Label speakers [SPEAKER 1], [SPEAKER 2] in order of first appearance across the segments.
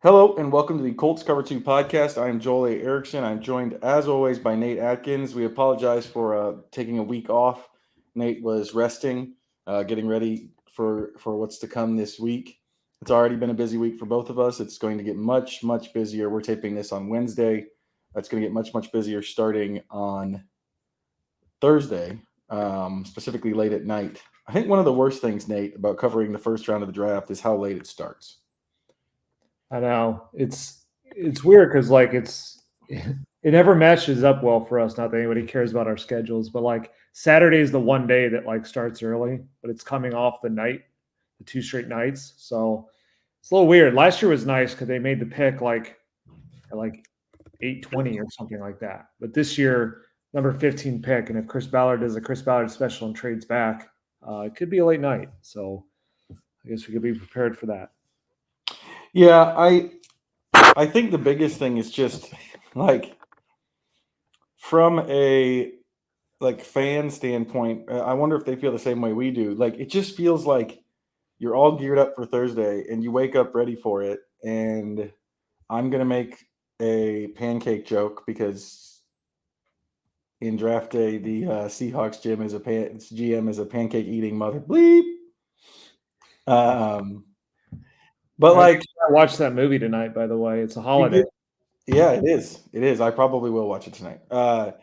[SPEAKER 1] Hello and welcome to the Colts Cover-2 Podcast. I am Joel A. Erickson. I'm joined, as always, by Nate Atkins. We apologize for taking a week off. Nate was resting, getting ready for what's to come this week. It's already been a busy week for both of us. It's going to get much, much busier. We're taping this on Wednesday. It's going to get much, much busier starting on Thursday, specifically late at night. I think one of the worst things, Nate, about covering the first round of the draft is how late it starts.
[SPEAKER 2] I know it's weird because it never matches up well for us. Not that anybody cares about our schedules, but Saturday is the one day that starts early, but it's coming off the 2 straight nights. So it's a little weird. Last year was nice because they made the pick at 8:20 or something like that. But this year, number 15 pick, and if Chris Ballard does a Chris Ballard special and trades back, it could be a late night. So I guess we could be prepared for that.
[SPEAKER 1] Yeah, I think the biggest thing is just from a fan standpoint, I wonder if they feel the same way we do. It just feels like you're all geared up for Thursday and you wake up ready for it. And I'm gonna make a pancake joke because in draft day the Seahawks GM is a pancake eating mother bleep. But
[SPEAKER 2] I watched that movie tonight, by the way. It's a holiday.
[SPEAKER 1] Yeah, it is. It is. I probably will watch it tonight. I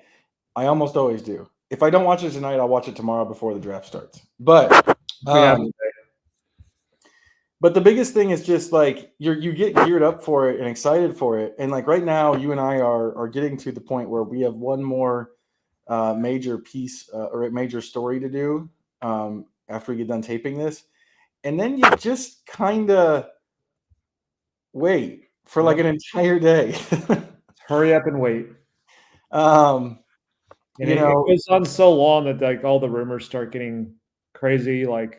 [SPEAKER 1] almost always do. If I don't watch it tonight, I'll watch it tomorrow before the draft starts. But the biggest thing is just you get geared up for it and excited for it. And right now, you and I are getting to the point where we have one more major piece or a major story to do after we get done taping this. And then you just kind of wait for an entire day.
[SPEAKER 2] Hurry up and wait.
[SPEAKER 1] It
[SPEAKER 2] goes on so long that all the rumors start getting crazy. We're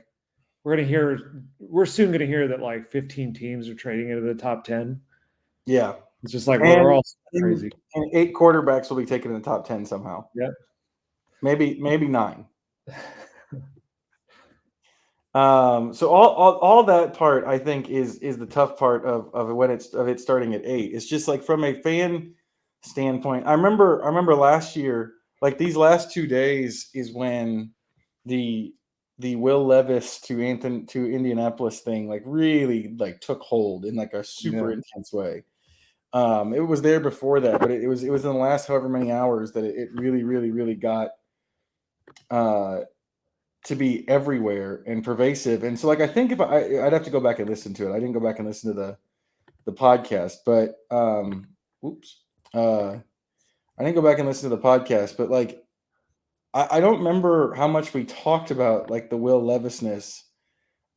[SPEAKER 2] soon going to hear that 15 teams are trading into the top 10.
[SPEAKER 1] Yeah.
[SPEAKER 2] It's just we're all crazy.
[SPEAKER 1] And 8 quarterbacks will be taken in the top 10 somehow.
[SPEAKER 2] Yeah.
[SPEAKER 1] Maybe 9. So all that part I think is the tough part of it starting at 8. It's just from a fan standpoint. I remember last year, these last 2 days is when the Will Levis to Indianapolis thing really took hold in a super intense way. It was there before that, but it was in the last however many hours that it really got to be everywhere and pervasive. And so I think if I'd have to go back and listen to it. I didn't go back and listen to the podcast, but I didn't go back and listen to the podcast, but I don't remember how much we talked about the Will Levisness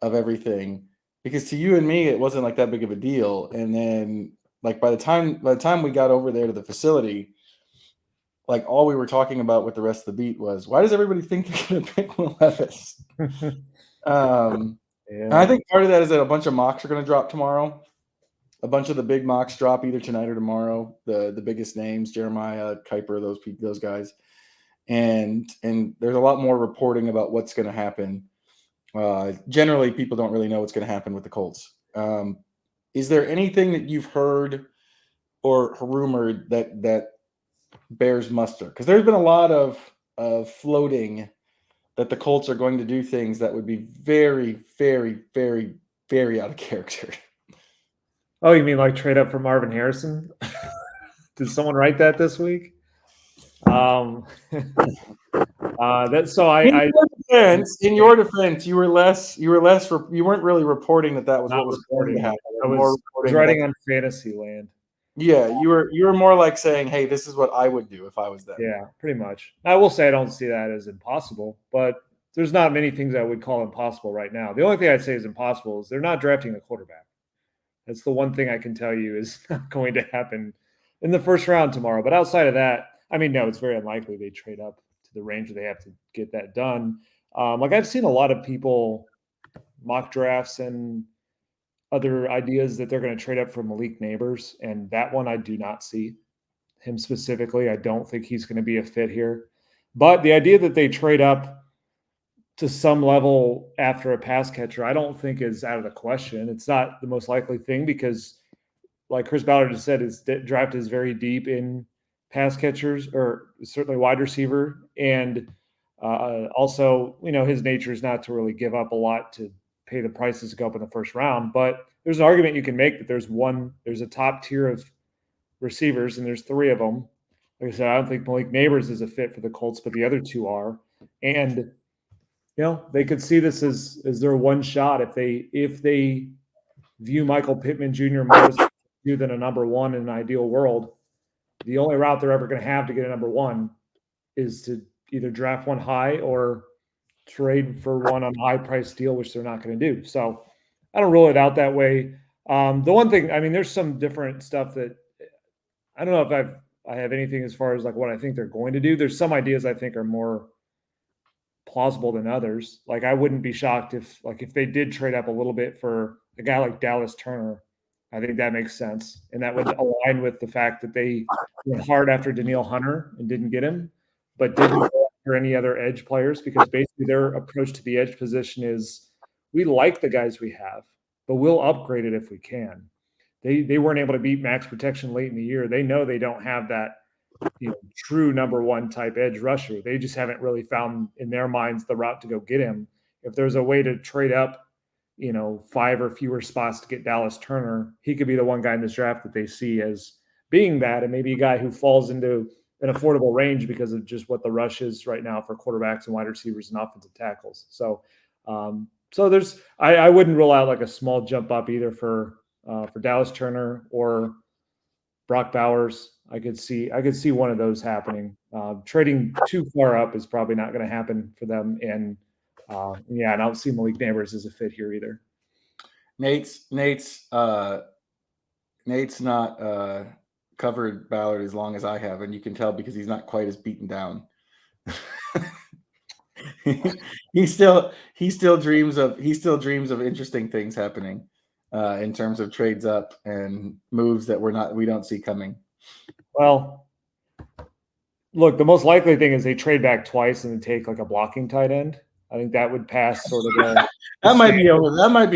[SPEAKER 1] of everything, because to you and me it wasn't that big of a deal. And then by the time we got over there to the facility, all we were talking about with the rest of the beat was, why does everybody think they're going to pick Will Levis? And I think part of that is that a bunch of mocks are going to drop tomorrow. A bunch of the big mocks drop either tonight or tomorrow. The biggest names, Jeremiah, Kuiper, those guys. And there's a lot more reporting about what's going to happen. Generally, people don't really know what's going to happen with the Colts. Is there anything that you've heard or rumored that bears muster? Because there's been a lot of floating that the Colts are going to do things that would be very, very, very, very out of character.
[SPEAKER 2] Oh, you mean trade up for Marvin Harrison? Did someone write that this week? In
[SPEAKER 1] your defense, you weren't really reporting that was what was going to happen.
[SPEAKER 2] I was writing on Fantasyland.
[SPEAKER 1] Yeah, you were more saying, hey, this is what I would do if I was them.
[SPEAKER 2] Yeah, pretty much. I will say I don't see that as impossible, but there's not many things I would call impossible right now. The only thing I'd say is impossible is they're not drafting a quarterback. That's the one thing I can tell you is not going to happen in the first round tomorrow. But outside of that, no, it's very unlikely they trade up to the range where they have to get that done. I've seen a lot of people mock drafts and other ideas that they're going to trade up for Malik Neighbors, and that one I do not see him specifically. I don't think he's going to be a fit here. But the idea that they trade up to some level after a pass catcher, I don't think is out of the question. It's not the most likely thing because like Chris Ballard just said, his draft is very deep in pass catchers or certainly wide receiver. And also, his nature is not to really give up a lot to pay the prices to go up in the first round. But there's an argument you can make that there's a top tier of receivers, and there's three of them. Like I said, I don't think Malik Neighbors is a fit for the Colts, but the other two are. And they could see this as their one shot if they view Michael Pittman Jr. more as than a number one in an ideal world. The only route they're ever going to have to get a number one is to either draft one high or trade for one on a high price deal, which they're not going to do. So I don't rule it out that way. The one thing, there's some different stuff that I don't know if I have anything as far as like what I think they're going to do. There's some ideas I think are more plausible than others. Like I wouldn't be shocked if they did trade up a little bit for a guy like Dallas Turner. I think that makes sense. And that would align with the fact that they went hard after Danielle Hunter and didn't get him, but didn't go after any other edge players because basically their approach to the edge position is we like the guys we have, but we'll upgrade it if we can. They weren't able to beat max protection late in the year. They know they don't have that true number one type edge rusher. They just haven't really found in their minds the route to go get him. If there's a way to trade up, 5 or fewer spots to get Dallas Turner, he could be the one guy in this draft that they see as being that, and maybe a guy who falls into an affordable range because of just what the rush is right now for quarterbacks and wide receivers and offensive tackles. So there's I wouldn't rule out like a small jump up either for Dallas Turner or Brock Bowers. I could see one of those happening. Trading too far up is probably not going to happen for them. And and I don't see Malik Neighbors as a fit here either.
[SPEAKER 1] Nate's not covered Ballard as long as I have, and you can tell because he's not quite as beaten down. he still dreams of interesting things happening in terms of trades up and moves that we don't see coming.
[SPEAKER 2] Well, look, the most likely thing is they trade back twice and then take like a blocking tight end. I think that would pass sort of
[SPEAKER 1] that might be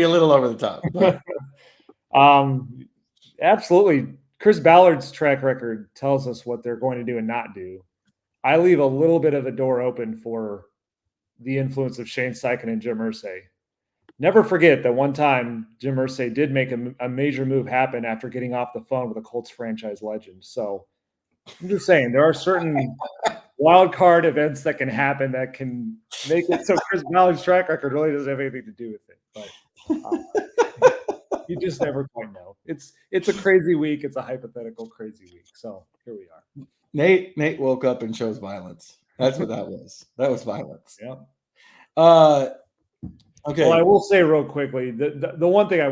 [SPEAKER 1] a little over the top. But.
[SPEAKER 2] Absolutely. Chris Ballard's track record tells us what they're going to do and not do. I leave a little bit of a door open for the influence of Shane Steichen and Jim Irsay. Never forget that one time Jim Irsay did make a major move happen after getting off the phone with a Colts franchise legend. So I'm just saying there are certain wild card events that can happen that can make it so Chris Ballard's track record really doesn't have anything to do with it. But you just never quite know. It's a crazy week. It's a hypothetical crazy week. So here we are.
[SPEAKER 1] Nate woke up and chose violence. That's what that was. That was violence.
[SPEAKER 2] Yeah.
[SPEAKER 1] Okay.
[SPEAKER 2] Well, I will say real quickly, the one thing I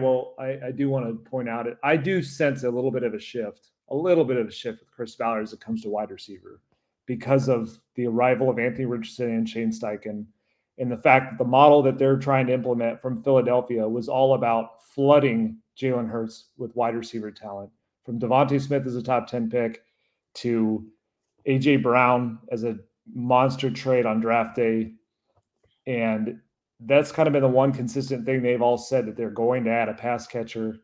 [SPEAKER 2] do want to point out, I do sense a little bit of a shift with Chris Ballard as it comes to wide receiver because of the arrival of Anthony Richardson and Shane Steichen and the fact that the model that they're trying to implement from Philadelphia was all about flooding Jalen Hurts with wide receiver talent, from Devontae Smith as a top 10 pick to A.J. Brown as a monster trade on draft day. And that's kind of been the one consistent thing they've all said, that they're going to add a pass catcher.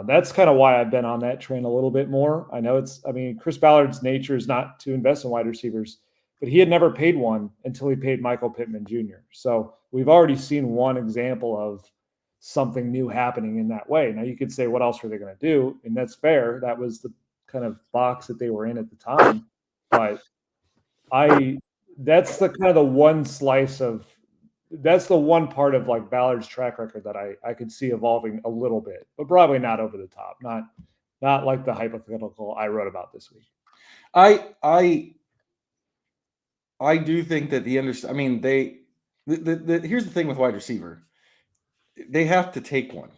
[SPEAKER 2] That's kind of why I've been on that train a little bit more. I know Chris Ballard's nature is not to invest in wide receivers, but he had never paid one until he paid Michael Pittman Jr. So we've already seen one example of something new happening in that way. Now you could say, what else were they going to do? And that's fair. That was the kind of box that they were in at the time. But that's the kind of the one slice of, that's the one part of like Ballard's track record that I could see evolving a little bit, but probably not over the top, not like the hypothetical I wrote about this week.
[SPEAKER 1] I do think that here's the thing with wide receiver. They have to take one.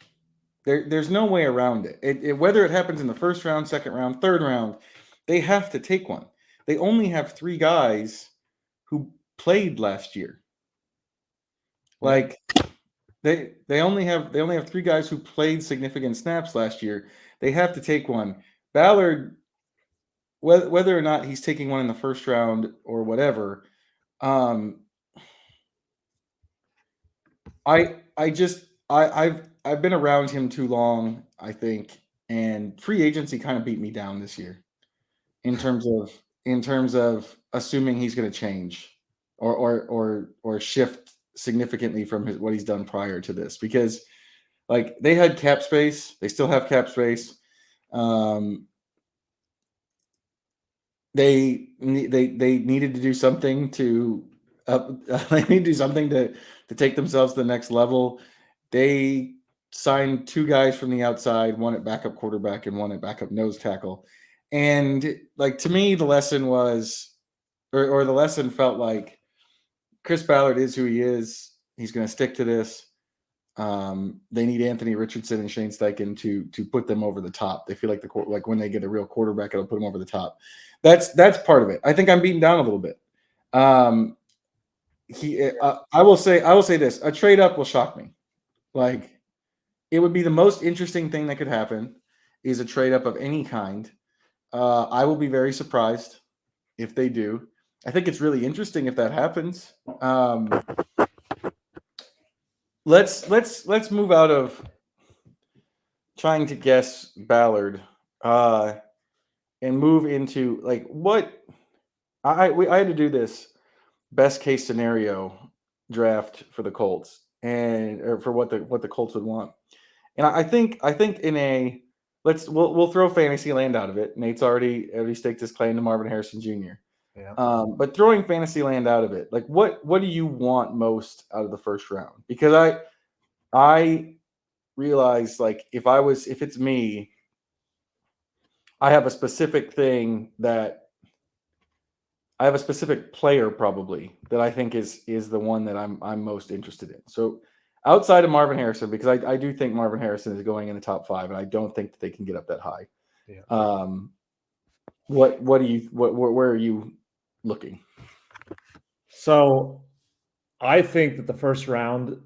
[SPEAKER 1] There's no way around it. Whether it happens in the first round, second round, third round, they have to take one. They only have 3 guys who played last year. Like they only have 3 guys who played significant snaps last year. They have to take one. Ballard, whether or not he's taking one in the first round or whatever, I've been around him too long, I think, and free agency kind of beat me down this year in terms of assuming he's going to change or shift significantly from what he's done prior to this, because like they had cap space, they still have cap space. They needed to do something to they need to do something to take themselves to the next level. They signed two guys from the outside, one at backup quarterback and one at backup nose tackle. And like to me, the lesson was, or the lesson felt like Chris Ballard is who he is. He's going to stick to this. They need Anthony Richardson and Shane Steichen to put them over the top. They feel like like when they get a real quarterback, it'll put them over the top. That's part of it. I think I'm beaten down a little bit. I will say this: a trade up will shock me. Like it would be the most interesting thing that could happen is a trade up of any kind. I will be very surprised if they do. I think it's really interesting if that happens. Let's move out of trying to guess Ballard and move into like what I had to do this best case scenario draft for the Colts or for what the Colts would want. And I think in a we'll throw Fantasyland out of it. Nate's already staked his claim to Marvin Harrison Jr.
[SPEAKER 2] Yeah.
[SPEAKER 1] But throwing Fantasyland out of it, like what do you want most out of the first round? Because I realize like if it's me, I have a specific player probably that I think is the one that I'm most interested in. So outside of Marvin Harrison, because I do think Marvin Harrison is going in the top 5, and I don't think that they can get up that high.
[SPEAKER 2] Yeah.
[SPEAKER 1] Where are you looking?
[SPEAKER 2] So I think that the first round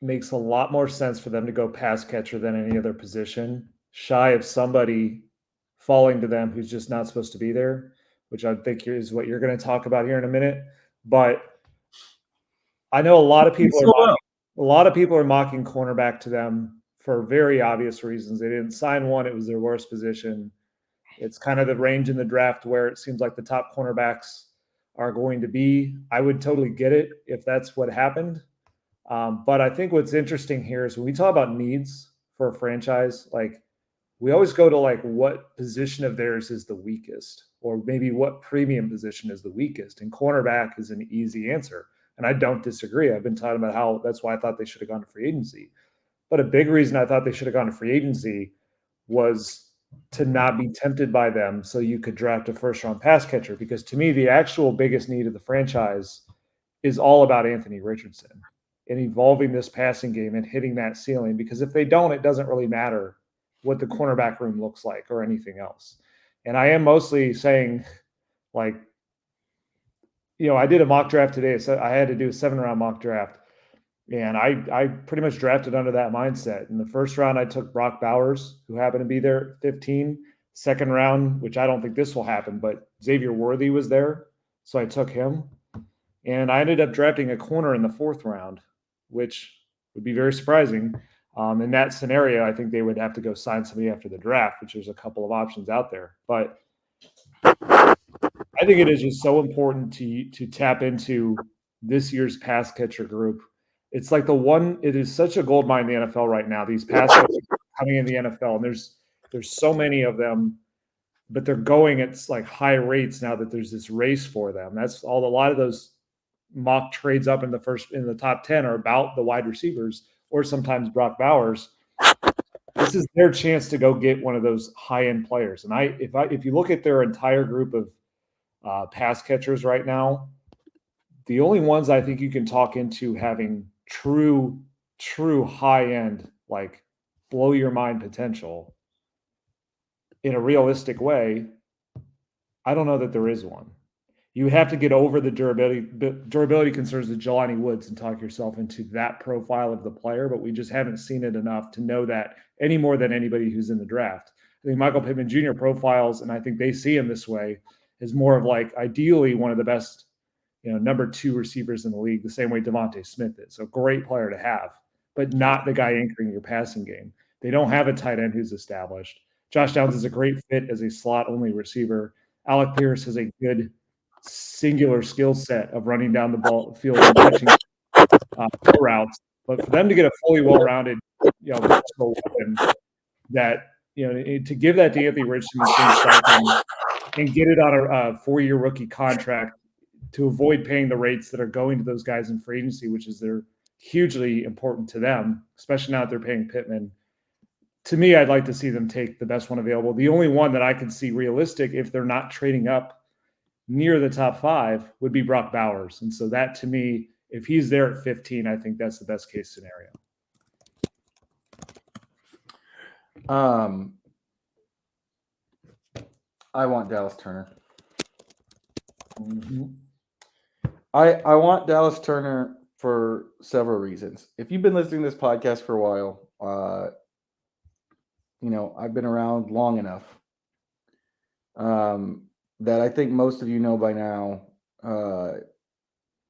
[SPEAKER 2] makes a lot more sense for them to go pass catcher than any other position, shy of somebody falling to them who's just not supposed to be there, which I think is what you're going to talk about here in a minute. But I know a lot of people are mocking cornerback to them for very obvious reasons. They didn't sign one; it was their worst position. It's kind of the range in the draft where it seems like the top cornerbacks are going to be. I would totally get it if that's what happened. But I think what's interesting here is when we talk about needs for a franchise, like we always go to like what position of theirs is the weakest, or maybe what premium position is the weakest. And cornerback is an easy answer. And I don't disagree. I've been talking about how that's why I thought they should have gone to free agency. But a big reason I thought they should have gone to free agency was to not be tempted by them so you could draft a first-round pass catcher. Because to me, the actual biggest need of the franchise is all about Anthony Richardson and evolving this passing game and hitting that ceiling. Because if they don't, it doesn't really matter what the cornerback room looks like or anything else. And I am mostly saying, like, I did a mock draft today. So I had to do a 7-round mock draft. And I pretty much drafted under that mindset. In the first round, I took Brock Bowers, who happened to be there at 15. Second round, which I don't think this will happen, but Xavier Worthy was there. So I took him. And I ended up drafting a corner in the 4th round, which would be very surprising. In that scenario, I think they would have to go sign somebody after the draft, which there's a couple of options out there. But I think it is just so important to tap into this year's pass catcher group. It's like it is such a gold mine in the NFL right now. These pass catchers coming in the NFL, and there's so many of them, but they're going at like high rates now that there's this race for them. A lot of those mock trades up in the top 10 are about the wide receivers or sometimes Brock Bowers. This is their chance to go get one of those high-end players. And if you look at their entire group of pass catchers right now, the only ones I think you can talk into having true high-end, like blow your mind potential in a realistic way, I don't know that there is one. You have to get over the durability concerns of Jelani Woods and talk yourself into that profile of the player, but we just haven't seen it enough to know that any more than anybody who's in the draft. I think Michael Pittman Jr. profiles, and I think they see him this way, is more of like ideally one of the best, number 2 receivers in the league, the same way Devontae Smith is. So great player to have, but not the guy anchoring your passing game. They don't have a tight end who's established. Josh Downs is a great fit as a slot-only receiver. Alec Pierce has a good singular skill set of running down the field and catching routes. But for them to get a fully well-rounded, versatile weapon that, to give that to Anthony Richardson and Shane Steichen and get it on a 4-year rookie contract to avoid paying the rates that are going to those guys in free agency, which is they're hugely important to them, especially now that they're paying Pittman. To me, I'd like to see them take the best one available. The only one that I can see realistic, if they're not trading up near the top 5, would be Brock Bowers. And so that, to me, if he's there at 15, I think that's the best case scenario.
[SPEAKER 1] I want Dallas Turner.
[SPEAKER 2] Mm-hmm.
[SPEAKER 1] I want Dallas Turner for several reasons. If you've been listening to this podcast for a while, I've been around long enough that I think most of you know by now.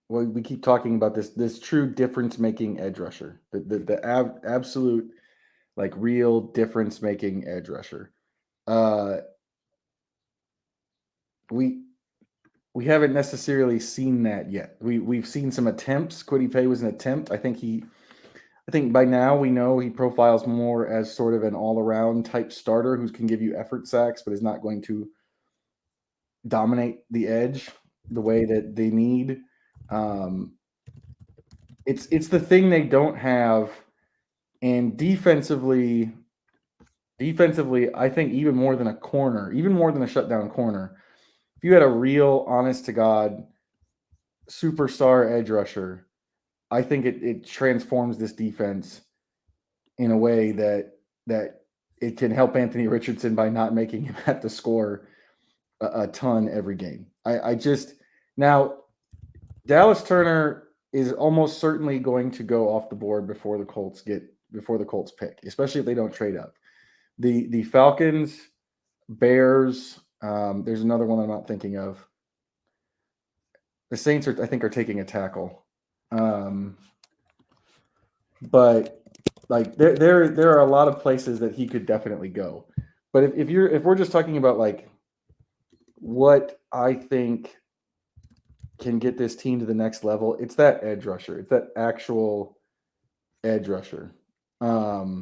[SPEAKER 1] We keep talking about this true difference-making edge rusher, the absolute, like, real difference-making edge rusher. We haven't necessarily seen that yet. We've seen some attempts. Kwity Paye was an attempt. I think by now we know he profiles more as sort of an all-around type starter who can give you effort sacks, but is not going to dominate the edge the way that they need. It's the thing they don't have, and defensively, I think even more than a corner, even more than a shutdown corner, if you had a real, honest to God, superstar edge rusher, I think it transforms this defense in a way that it can help Anthony Richardson by not making him have to score a ton every game. Now, Dallas Turner is almost certainly going to go off the board before the Colts pick, especially if they don't trade up. The Falcons, Bears, there's another one I'm not thinking of. The Saints I think are taking a tackle. But like there are a lot of places that he could definitely go. But if we're just talking about like what I think can get this team to the next level, it's that edge rusher. It's that actual edge rusher. I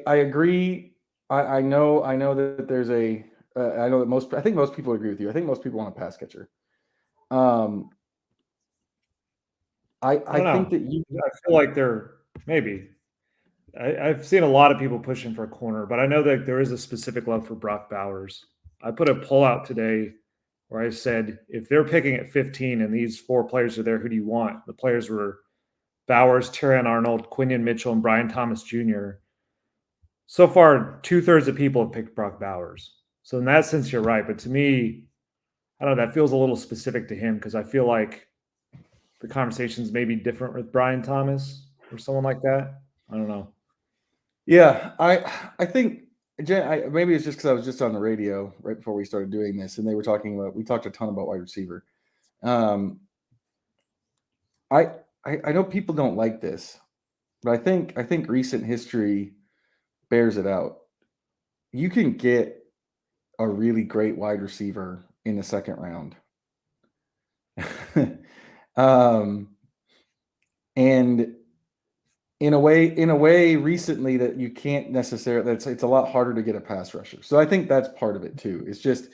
[SPEAKER 1] agree. I know that there's I know that I think most people agree with you. I think most people want a pass catcher. I think that
[SPEAKER 2] I feel like they're maybe. I've seen a lot of people pushing for a corner, but I know that there is a specific love for Brock Bowers. I put a poll out today where I said, if they're picking at 15 and these 4 players are there, who do you want? The players were Bowers, Terrion Arnold, Quinion Mitchell, and Brian Thomas Jr. So far, 2/3 of people have picked Brock Bowers. So in that sense, you're right. But to me, I don't know, that feels a little specific to him because I feel like the conversations may be different with Brian Thomas or someone like that. I don't know.
[SPEAKER 1] Yeah, I think maybe it's just because I was just on the radio right before we started doing this, and we talked a ton about wide receiver. I know people don't like this, but I think recent history bears it out. You can get a really great wide receiver in the second round. And in a way recently that you can't necessarily, it's a lot harder to get a pass rusher. So I think that's part of it too. It's just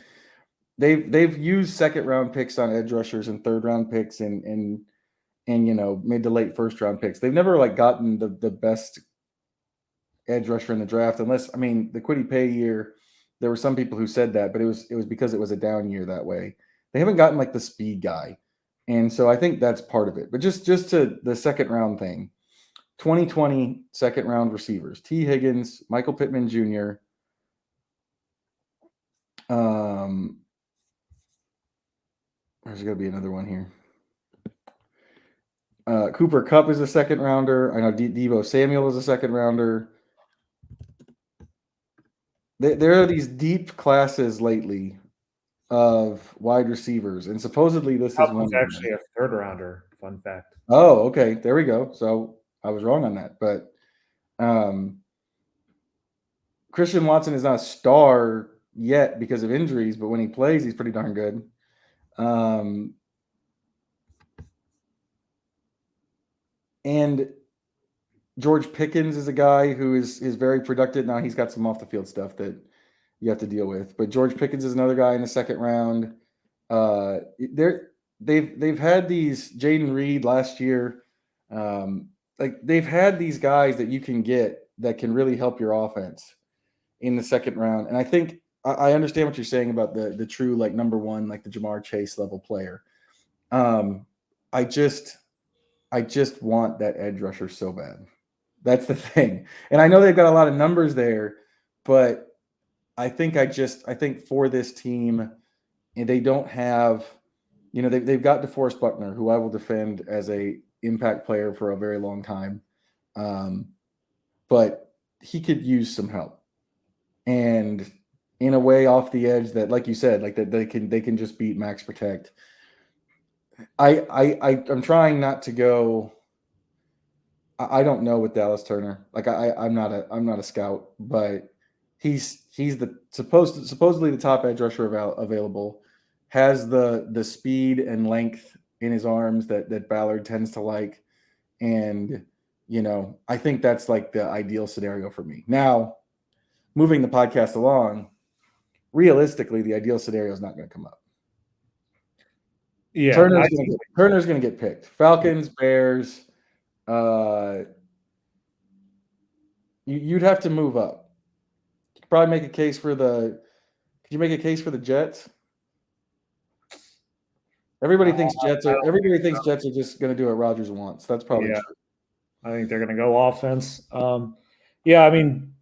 [SPEAKER 1] they've used second round picks on edge rushers and third round picks and mid to late first round picks. They've never like gotten the best edge rusher in the draft, unless, I mean, the Kwity Paye year, there were some people who said that, but it was because it was a down year that way. They haven't gotten like the speed guy. And so I think that's part of it. But just to the second round thing, 2020 second round receivers: T. Higgins, Michael Pittman Jr. There's going to be another one here. Cooper Kupp is a second rounder. I know Deebo Samuel is a second rounder. There are these deep classes lately of wide receivers, and supposedly this is one
[SPEAKER 2] actually a third rounder. Fun fact.
[SPEAKER 1] Oh, okay. There we go. So I was wrong on that, but Christian Watson is not a star yet because of injuries, but when he plays, he's pretty darn good. And George Pickens is a guy who is very productive. Now he's got some off the field stuff that you have to deal with, but George Pickens is another guy in the second round. They've had these Jaden Reed last year. Like they've had these guys that you can get that can really help your offense in the second round. And I think I understand what you're saying about the true like number one, like the Jamar Chase level player. I just want that edge rusher so bad. That's the thing. And I know they've got a lot of numbers there, but I think for this team, and they don't have, they've got DeForest Buckner, who I will defend as a impact player for a very long time. But he could use some help. And in a way off the edge that, like you said, like that they can just beat max protect. I'm trying not to go. I don't know with Dallas Turner. Like I'm not a scout, but he's the supposedly the top edge rusher available, has the speed and length in his arms that Ballard tends to like, and I think that's like the ideal scenario for me. Now, moving the podcast along, realistically, the ideal scenario is not going to come up.
[SPEAKER 2] Yeah,
[SPEAKER 1] Turner's going to get picked. Falcons, Bears. You'd have to move up. You could probably make a case for the. Could you make a case for the Jets? Everybody thinks Jets are just going to do what Rodgers wants. That's probably true.
[SPEAKER 2] I think they're going to go offense. Yeah, I mean,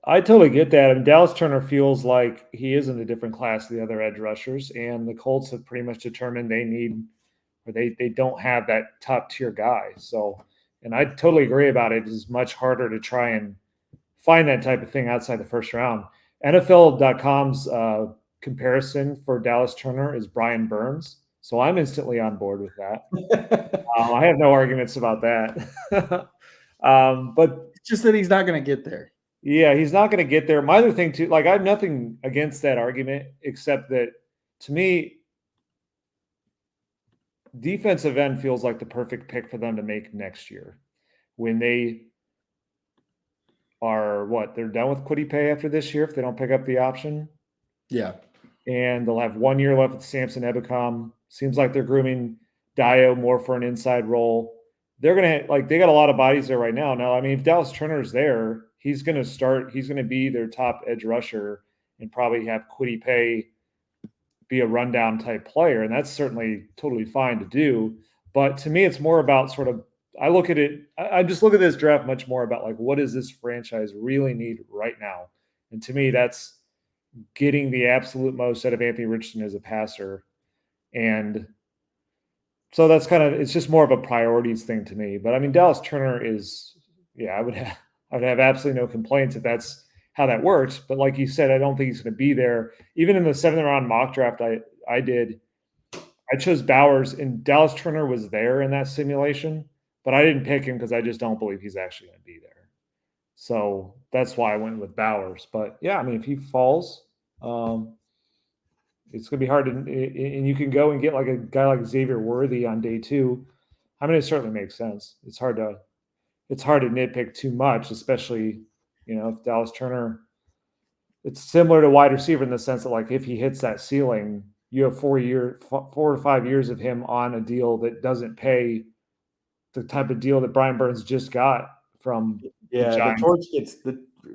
[SPEAKER 2] I totally get that. I mean, Dallas Turner feels like he is in a different class of the other edge rushers, and the Colts have pretty much determined they don't have that top tier guy. So, and I totally agree about it. It's much harder to try and find that type of thing outside the first round. NFL.com's comparison for Dallas Turner is Brian Burns. So I'm instantly on board with that. I have no arguments about that. But
[SPEAKER 1] it's just that he's not going to get there.
[SPEAKER 2] Yeah, he's not going to get there. My other thing too, like I have nothing against that argument, except that to me, defensive end feels like the perfect pick for them to make next year when they are they're done with Kwity Paye after this year if they don't pick up the option.
[SPEAKER 1] Yeah.
[SPEAKER 2] And they'll have 1 year left with Samson Ebukam. Seems like they're grooming Dio more for an inside role. They're going to they got a lot of bodies there right now. Now, I mean, if Dallas Turner's there, he's going to be their top edge rusher and probably have Kwity Paye be a rundown type player. And that's certainly totally fine to do. But to me, it's more about sort of, I just look at this draft much more about like, what does this franchise really need right now? And to me, that's getting the absolute most out of Anthony Richardson as a passer. And so that's it's just more of a priorities thing to me. But I mean, Dallas Turner is, I would have absolutely no complaints if that's how that works. But like you said, I don't think he's going to be there. Even in the 7th round mock draft I did, I chose Bowers, and Dallas Turner was there in that simulation, but I didn't pick him because I just don't believe he's actually going to be there. So that's why I went with Bowers. But yeah, I mean, if he falls, it's going to be hard and you can go and get like a guy like Xavier Worthy on day 2. I mean, it certainly makes sense. It's hard to nitpick too much, especially, if Dallas Turner, it's similar to wide receiver in the sense that like, if he hits that ceiling, you have 4 to 5 years of him on a deal that doesn't pay the type of deal that Brian Burns just got from
[SPEAKER 1] the torch gets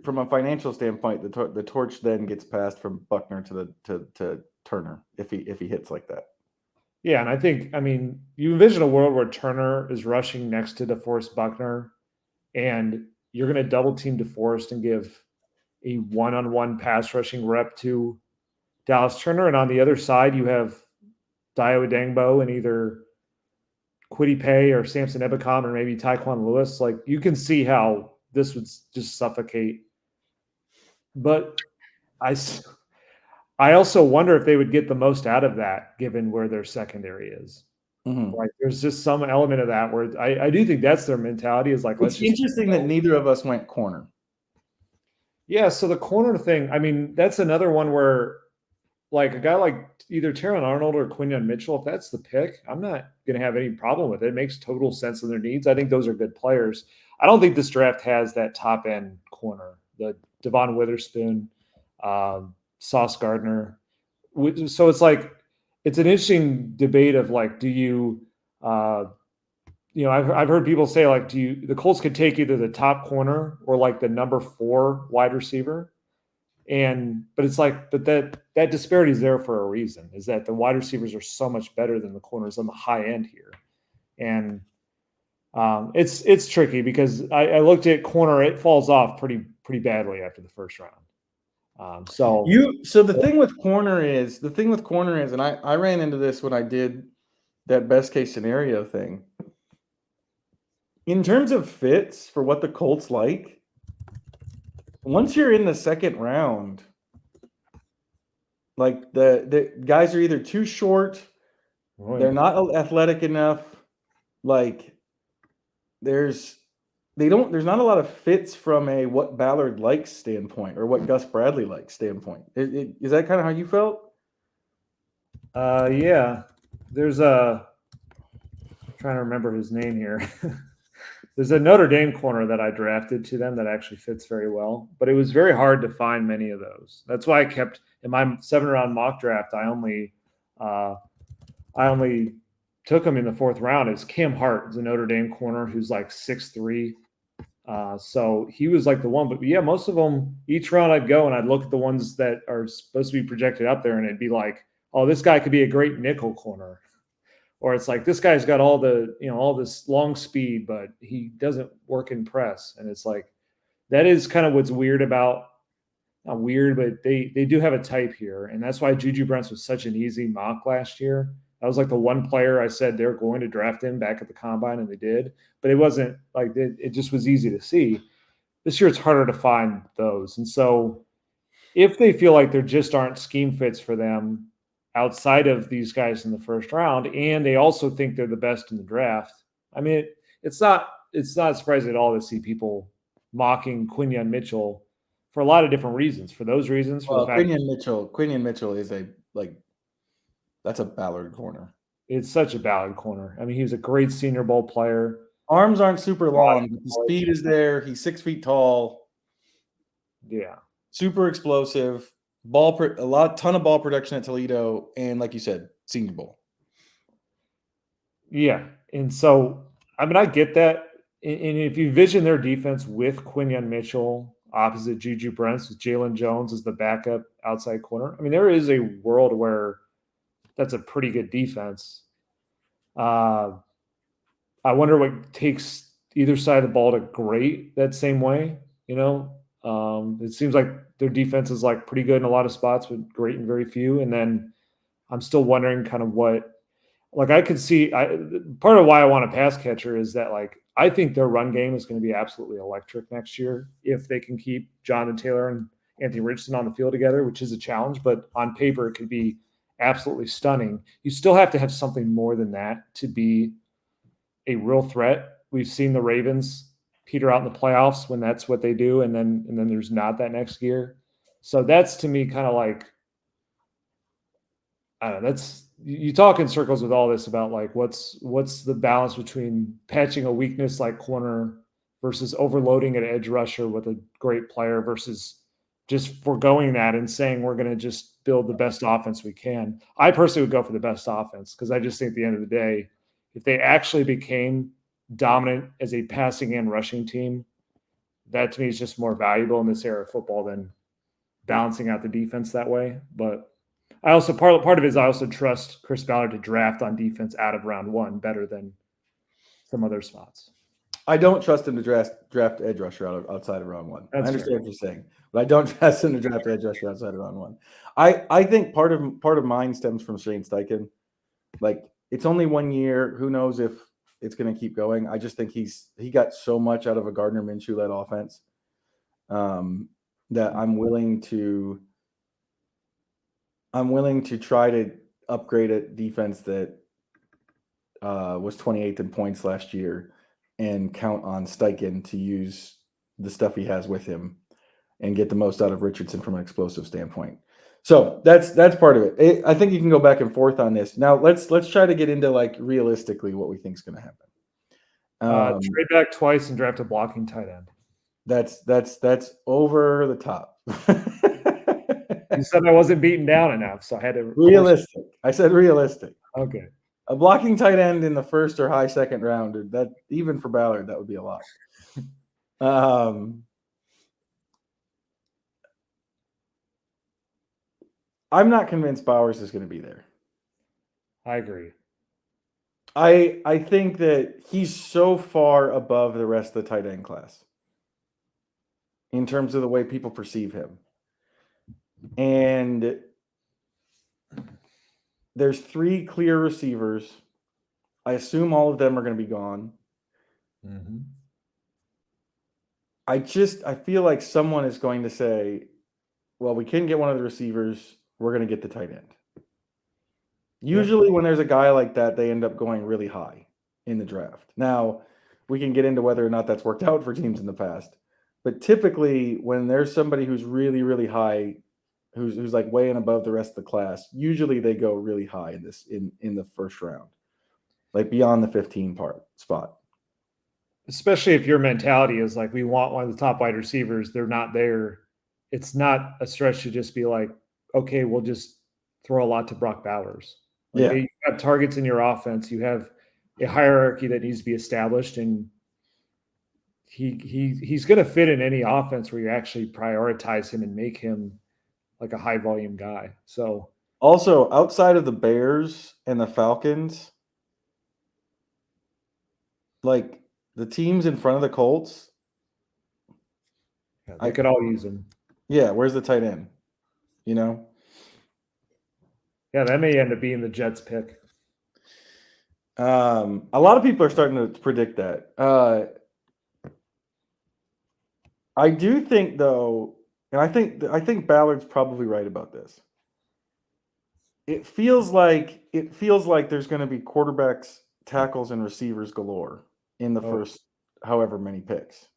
[SPEAKER 1] from a financial standpoint, the torch then gets passed from Buckner to Turner if he hits like that.
[SPEAKER 2] Yeah, and I think, I mean, you envision a world where Turner is rushing next to DeForest Buckner, and you're going to double team DeForest and give a one-on-one pass rushing rep to Dallas Turner, and on the other side you have Dio Adangbo and either Kwity Paye or Samson Ebukam or maybe Tyquan Lewis. Like, you can see how this would just suffocate. But I also wonder if they would get the most out of that given where their secondary is. Like there's just some element of that where I do think that's their mentality is like, let's
[SPEAKER 1] It's
[SPEAKER 2] just
[SPEAKER 1] interesting that neither of us went corner.
[SPEAKER 2] Yeah, so the corner thing, I mean, that's another one where like a guy like either Taron Arnold or Quinyon Mitchell, if that's the pick, I'm not going to have any problem with it. It makes total sense in their needs. I think those are good players. I don't think this draft has that top end corner, the Devon Witherspoon, Sauce Gardner. So it's like, it's an interesting debate of like, do you, I've heard people say like, the Colts could take either the top corner or like the number 4 wide receiver. But it's like, but that disparity is there for a reason, is that the wide receivers are so much better than the corners on the high end here. And it's tricky because I looked at corner, it falls off pretty badly after the first round. So
[SPEAKER 1] the thing with corner is, and I ran into this when I did that best case scenario thing. In terms of fits for what the Colts like, once you're in the second round, like the guys are either too short, they're not athletic enough. Like there's not a lot of fits from a what Ballard likes standpoint or what Gus Bradley likes standpoint. Is that kind of how you felt?
[SPEAKER 2] Yeah. There's I'm trying to remember his name here. There's a Notre Dame corner that I drafted to them that actually fits very well, but it was very hard to find many of those. That's why I kept in my 7-round mock draft. I only took him in the 4th round. It's Cam Hart, the Notre Dame corner who's like 6'3". So he was like the one, but yeah, most of them, each round I'd go and I'd look at the ones that are supposed to be projected up there and it'd be like, oh, this guy could be a great nickel corner. Or it's like, this guy's got all this long speed, but he doesn't work in press. And it's like, that is kind of what's weird about, not weird, but they do have a type here. And that's why Juju Brents was such an easy mock last year. That was like the one player I said they're going to draft him back at the combine, and they did. But it wasn't like it just was easy to see. This year it's harder to find those. And so if they feel like there just aren't scheme fits for them outside of these guys in the first round, and they also think they're the best in the draft, I mean, it's not surprising at all to see people mocking Quinyon Mitchell for a lot of different reasons. For those reasons, for the fact
[SPEAKER 1] Quinyon Mitchell is that's a Ballard corner.
[SPEAKER 2] It's such a Ballard corner. I mean, he was a great Senior Bowl player.
[SPEAKER 1] Arms aren't super long, but the speed is there. He's 6 feet tall.
[SPEAKER 2] Yeah.
[SPEAKER 1] Super explosive. Ton of ball production at Toledo, and like you said, Senior Bowl.
[SPEAKER 2] Yeah. And so, I mean, I get that. And if you vision their defense with Quinyon Mitchell opposite Juju Brents with Jalen Jones as the backup outside corner, I mean, there is a world where that's a pretty good defense. I wonder what takes either side of the ball to great that same way. It seems like their defense is like pretty good in a lot of spots, but great in very few. And then I'm still wondering kind of what, like I could see, part of why I want a pass catcher is that like, I think their run game is going to be absolutely electric next year if they can keep Jonathan Taylor and Anthony Richardson on the field together, which is a challenge, but on paper it could be absolutely stunning. You still have to have something more than that to be a real threat. We've seen the Ravens peter out in the playoffs when that's what they do, and then there's not that next year. So that's to me kind of like, I don't know, that's, you talk in circles with all this about like what's the balance between patching a weakness like corner versus overloading an edge rusher with a great player versus just foregoing that and saying we're going to just build the best offense we can. I personally would go for the best offense because I just think at the end of the day, if they actually became dominant as a passing and rushing team, that to me is just more valuable in this era of football than balancing out the defense that way. But I also part of it is I also trust Chris Ballard to draft on defense out of round 1 better than some other spots.
[SPEAKER 1] I don't trust him to draft edge rusher outside of round 1.
[SPEAKER 2] That's
[SPEAKER 1] I understand
[SPEAKER 2] fair.
[SPEAKER 1] what you're saying, but I don't trust him to draft edge rusher outside of round 1. I think part of mine stems from Shane Steichen. Like it's only 1 year. Who knows if it's going to keep going? I just think he got so much out of a Gardner Minshew-led offense that I'm willing to try to upgrade a defense that was 28th in points last year, and count on Steichen to use the stuff he has with him and get the most out of Richardson from an explosive standpoint. So that's part of it. I think you can go back and forth on this. Now let's try to get into like realistically what we think is going to happen.
[SPEAKER 2] Trade back twice and draft a blocking tight end.
[SPEAKER 1] That's over the top.
[SPEAKER 2] You said I wasn't beaten down enough, so I had to.
[SPEAKER 1] Realistic. I said realistic.
[SPEAKER 2] Okay.
[SPEAKER 1] A blocking tight end in the first or high second round, that even for Ballard, that would be a lot. I'm not convinced Bowers is going to be there.
[SPEAKER 2] I agree.
[SPEAKER 1] I think that he's so far above the rest of the tight end class in terms of the way people perceive him. And there's 3 clear receivers. I assume all of them are going to be gone.
[SPEAKER 2] Mm-hmm.
[SPEAKER 1] I feel like someone is going to say, well, we couldn't get one of the receivers. We're going to get the tight end. Usually when there's a guy like that, they end up going really high in the draft. Now, we can get into whether or not that's worked out for teams in the past. But typically, when there's somebody who's really, really high, who's like way and above the rest of the class, usually they go really high in the first round, like beyond the 15 spot.
[SPEAKER 2] Especially if your mentality is like, we want one of the top wide receivers, they're not there. It's not a stretch to just be like, okay, we'll just throw a lot to Brock Bowers. Like you have targets in your offense. You have a hierarchy that needs to be established, and he's going to fit in any offense where you actually prioritize him and make him like a high volume guy. So
[SPEAKER 1] also outside of the Bears and the Falcons, like the teams in front of the Colts,
[SPEAKER 2] they could all use him.
[SPEAKER 1] Yeah, where's the tight end? You know?
[SPEAKER 2] Yeah, that may end up being the Jets pick.
[SPEAKER 1] A lot of people are starting to predict that. I do think, though, and I think Ballard's probably right about this. It feels like there's going to be quarterbacks, tackles, and receivers galore in the first however many picks.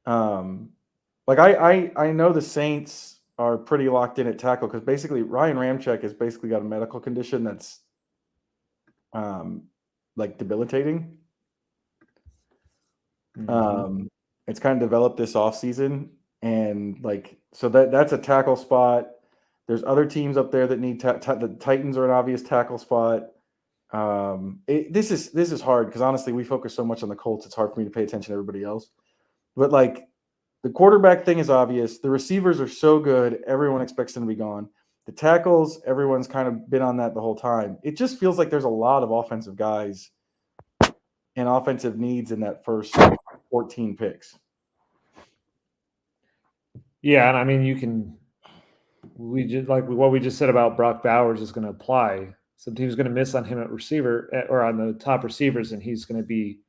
[SPEAKER 1] Like I know the Saints are pretty locked in at tackle because basically Ryan Ramczyk has basically got a medical condition that's like debilitating.
[SPEAKER 2] Mm-hmm.
[SPEAKER 1] It's kind of developed this offseason, and like so that's a tackle spot. There's other teams up there that need the Titans are an obvious tackle spot. This is hard because honestly we focus so much on the Colts, it's hard for me to pay attention to everybody else. But like the quarterback thing is obvious. The receivers are so good, everyone expects them to be gone. The tackles, everyone's kind of been on that the whole time. It just feels like there's a lot of offensive guys and offensive needs in that first 14 picks.
[SPEAKER 2] Yeah, and I mean we just like what we just said about Brock Bowers is going to apply. Some team's going to miss on him at receiver or on the top receivers, and he's going to be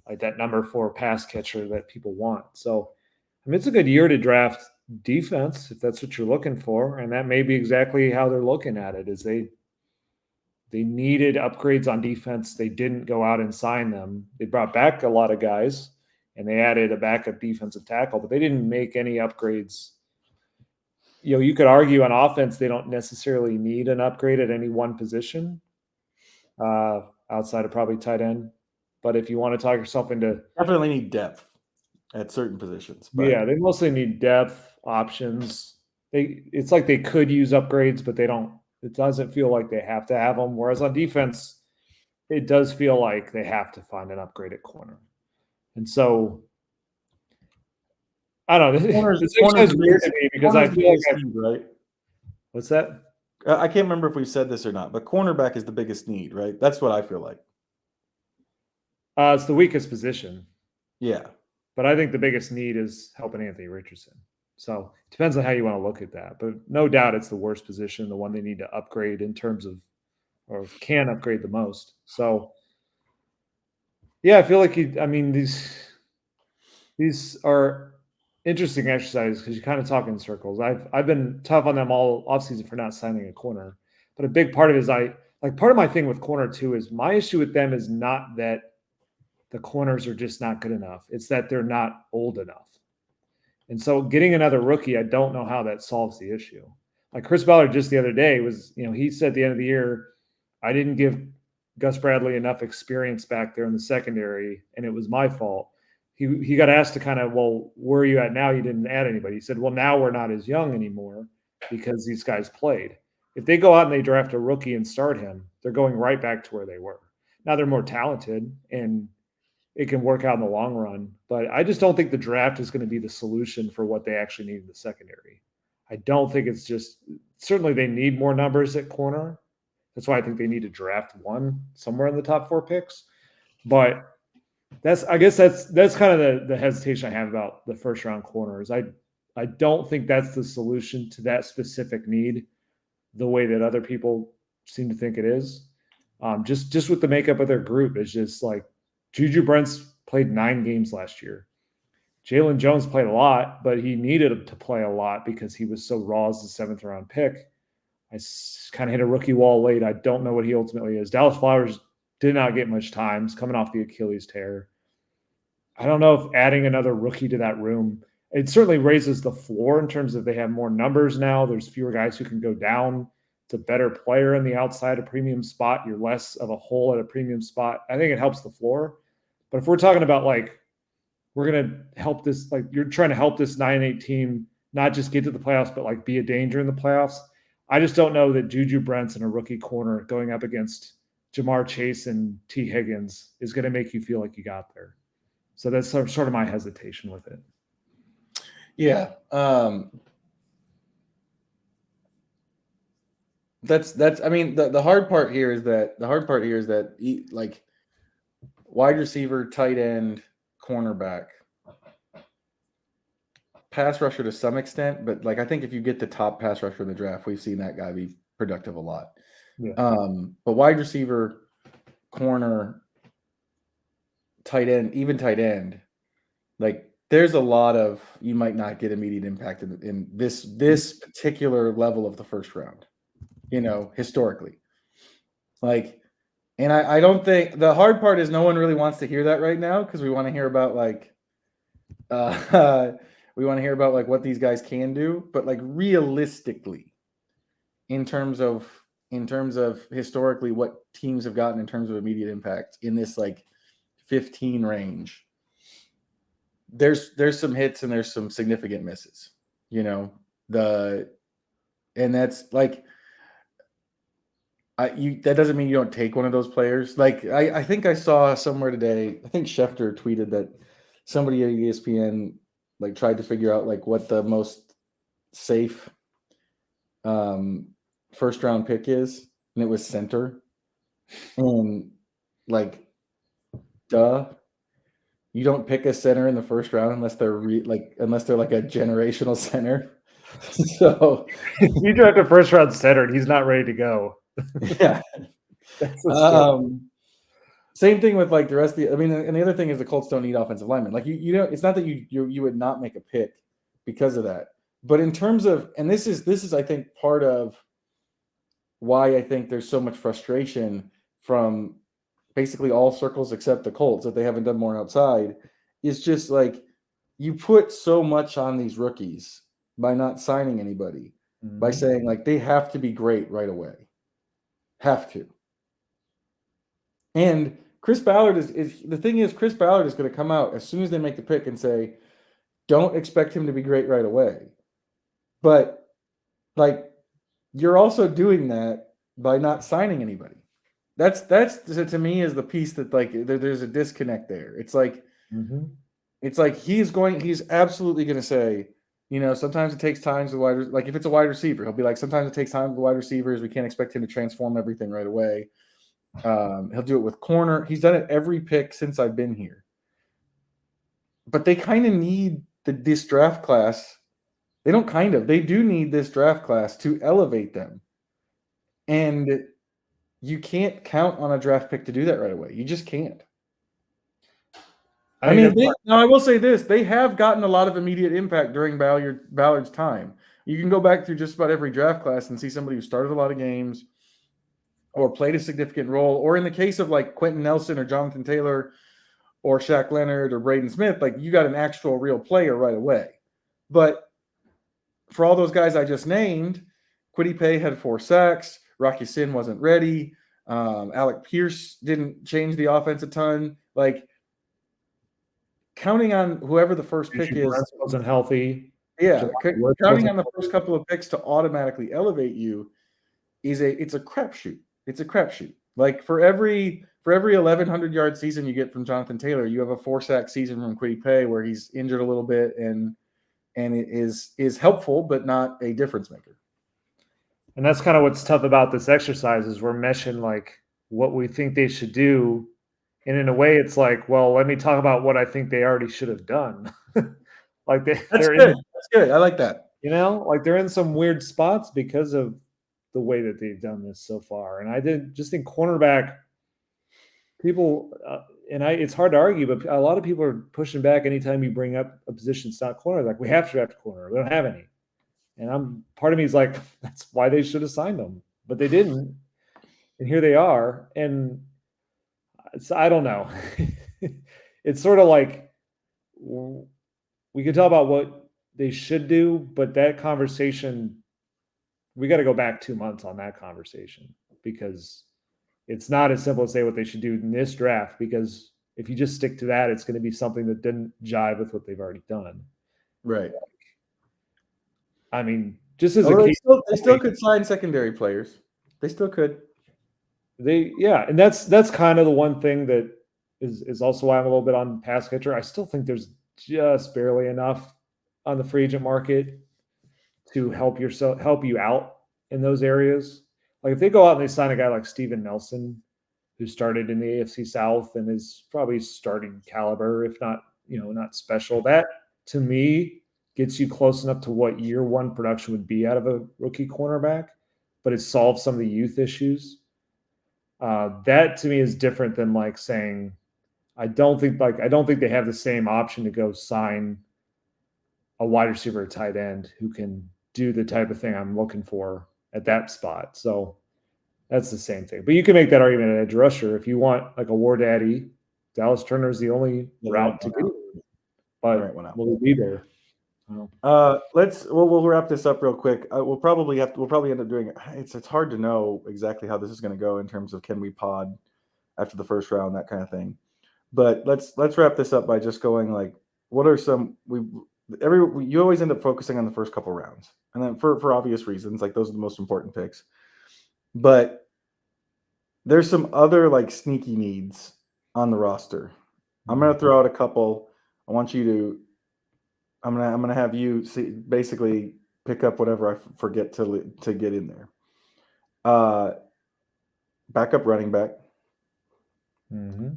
[SPEAKER 2] like that number 4 pass catcher that people want. So, I mean, it's a good year to draft defense if that's what you're looking for, and that may be exactly how they're looking at it. Is they needed upgrades on defense. They didn't go out and sign them. They brought back a lot of guys, and they added a backup defensive tackle, but they didn't make any upgrades. You know, you could argue on offense they don't necessarily need an upgrade at any one position, outside of probably tight end. But if you want to talk yourself into,
[SPEAKER 1] definitely need depth at certain positions. But
[SPEAKER 2] yeah, they mostly need depth options. It's like they could use upgrades, but they don't. It doesn't feel like they have to have them. Whereas on defense, it does feel like they have to find an upgrade at corner. And so, I don't know. This is weird to me because I feel like
[SPEAKER 1] right.
[SPEAKER 2] What's that?
[SPEAKER 1] I can't remember if we said this or not, but cornerback is the biggest need, right? That's what I feel like.
[SPEAKER 2] It's the weakest position.
[SPEAKER 1] Yeah.
[SPEAKER 2] But I think the biggest need is helping Anthony Richardson. So it depends on how you want to look at that. But no doubt it's the worst position, the one they need to upgrade in terms of, or can upgrade the most. So, yeah, I feel like these are interesting exercises because you kind of talk in circles. I've been tough on them all offseason for not signing a corner. But a big part of it is like part of my thing with corner too is my issue with them is not that the corners are just not good enough. It's that they're not old enough. And so getting another rookie, I don't know how that solves the issue. Like Chris Ballard just the other day was, he said at the end of the year, I didn't give Gus Bradley enough experience back there in the secondary, and it was my fault. He got asked to kind of, well, where are you at now? You didn't add anybody. He said, well, now we're not as young anymore because these guys played. If they go out and they draft a rookie and start him, they're going right back to where they were. Now they're more talented and it can work out in the long run, but I just don't think the draft is going to be the solution for what they actually need in the secondary. I don't think it's just, certainly they need more numbers at corner. That's why I think they need to draft one somewhere in the top 4 picks. But I guess that's kind of the hesitation I have about the first round corners. I don't think that's the solution to that specific need the way that other people seem to think it is. Just with the makeup of their group, it's just like Juju Brents played 9 games last year. Jalen Jones played a lot, but he needed to play a lot because he was so raw as the 7th round pick. I kind of hit a rookie wall late. I don't know what he ultimately is. Dallas Flowers did not get much time. He's coming off the Achilles tear. I don't know if adding another rookie to that room, it certainly raises the floor in terms of they have more numbers now. There's fewer guys who can go down. It's a better player in the outside a premium spot. You're less of a hole at a premium spot. I think it helps the floor. But if we're talking about like, we're going to help this, like you're trying to help this 9-8 team not just get to the playoffs, but like be a danger in the playoffs. I just don't know that Juju Brents in a rookie corner going up against Jamar Chase and T. Higgins is going to make you feel like you got there. So that's sort of my hesitation with it.
[SPEAKER 1] Yeah. That's I mean, the hard part here is that like wide receiver, tight end, cornerback, pass rusher to some extent, but like I think if you get the top pass rusher in the draft, we've seen that guy be productive a lot.
[SPEAKER 2] Yeah.
[SPEAKER 1] But wide receiver, corner, tight end, even tight end, like there's a lot of you might not get immediate impact in this particular level of the first round, historically. Like, and I don't think the hard part is no one really wants to hear that right now because we want to hear about like what these guys can do, but like realistically, in terms of historically what teams have gotten in terms of immediate impact in this like 15 range, there's some hits and there's some significant misses, and that's like that doesn't mean you don't take one of those players. Like I think I saw somewhere today, I think Schefter tweeted that somebody at ESPN like tried to figure out like what the most safe first round pick is, and it was center. And like, duh, you don't pick a center in the first round unless they're like a generational center. So
[SPEAKER 2] you draft a first round center and he's not ready to go.
[SPEAKER 1] Yeah. Same thing with like the rest of and the other thing is the Colts don't need offensive linemen. Like it's not that you would not make a pick because of that. But in terms of, and this is I think part of why I think there's so much frustration from basically all circles except the Colts that they haven't done more outside, is just like you put so much on these rookies by not signing anybody, by saying like they have to be great right away. Have to. And Chris Ballard Chris Ballard is going to come out as soon as they make the pick and say, don't expect him to be great right away. But like, you're also doing that by not signing anybody. That's to me is the piece that like there's a disconnect there. It's like, it's like he's absolutely going to say, sometimes it takes time to like if it's a wide receiver, he'll be like, sometimes it takes time with wide receivers. We can't expect him to transform everything right away. He'll do it with corner. He's done it every pick since I've been here. But they kind of need this draft class. They do need this draft class to elevate them. And you can't count on a draft pick to do that right away. You just can't. I will say this. They have gotten a lot of immediate impact during Ballard's time. You can go back through just about every draft class and see somebody who started a lot of games, or played a significant role, or in the case of like Quentin Nelson or Jonathan Taylor or Shaq Leonard or Braden Smith, like you got an actual real player right away. But for all those guys I just named, Kwity Paye had 4 sacks. Rocky Sin wasn't ready. Alec Pierce didn't change the offense a ton. Like counting on whoever the first pick is
[SPEAKER 2] wasn't healthy.
[SPEAKER 1] Yeah, counting on the first couple of picks to automatically elevate you it's a crapshoot. It's a crapshoot. Like for every 1,100-yard season you get from Jonathan Taylor, you have a 4-sack season from Kwity Paye where he's injured a little bit and it is helpful but not a difference maker.
[SPEAKER 2] And that's kind of what's tough about this exercise is we're meshing like what we think they should do. And in a way, it's like, well, let me talk about what I think they already should have done. Like
[SPEAKER 1] That's good. That's good. I like that.
[SPEAKER 2] You know, like they're in some weird spots because of the way that they've done this so far. And I did just think cornerback people, it's hard to argue, but a lot of people are pushing back anytime you bring up a position that's not corner. Like we have to draft a corner. We don't have any. And part of me is like, that's why they should have signed them, but they didn't. And here they are. And I don't know. It's sort of like we could talk about what they should do, but that conversation, we got to go back 2 months on that conversation because it's not as simple as say what they should do in this draft, because if you just stick to that, it's going to be something that didn't jive with what they've already done.
[SPEAKER 1] Right.
[SPEAKER 2] I mean, just as
[SPEAKER 1] they still could sign secondary players. They still could.
[SPEAKER 2] And that's kind of the one thing that is also why I'm a little bit on pass catcher. I still think there's just barely enough on the free agent market to help you out in those areas. Like if they go out and they sign a guy like Steven Nelson, who started in the AFC South and is probably starting caliber, if not, not special, that to me gets you close enough to what year one production would be out of a rookie cornerback, but it solves some of the youth issues. That to me is different than like saying, I don't think they have the same option to go sign a wide receiver or tight end who can do the type of thing I'm looking for at that spot. So that's the same thing. But you can make that argument at edge rusher if you want like a War Daddy. Dallas Turner is the only route to get it. But will he be there?
[SPEAKER 1] We'll wrap this up real quick. We'll probably end up doing it. It's hard to know exactly how this is going to go in terms of can we pod after the first round, that kind of thing. But let's wrap this up by just going like, what are some you always end up focusing on the first couple rounds, and then for obvious reasons, like those are the most important picks. But there's some other like sneaky needs on the roster. I'm gonna throw out a couple. I'm gonna have you basically pick up whatever I forget to get in there. Backup running back.
[SPEAKER 2] Mm-hmm.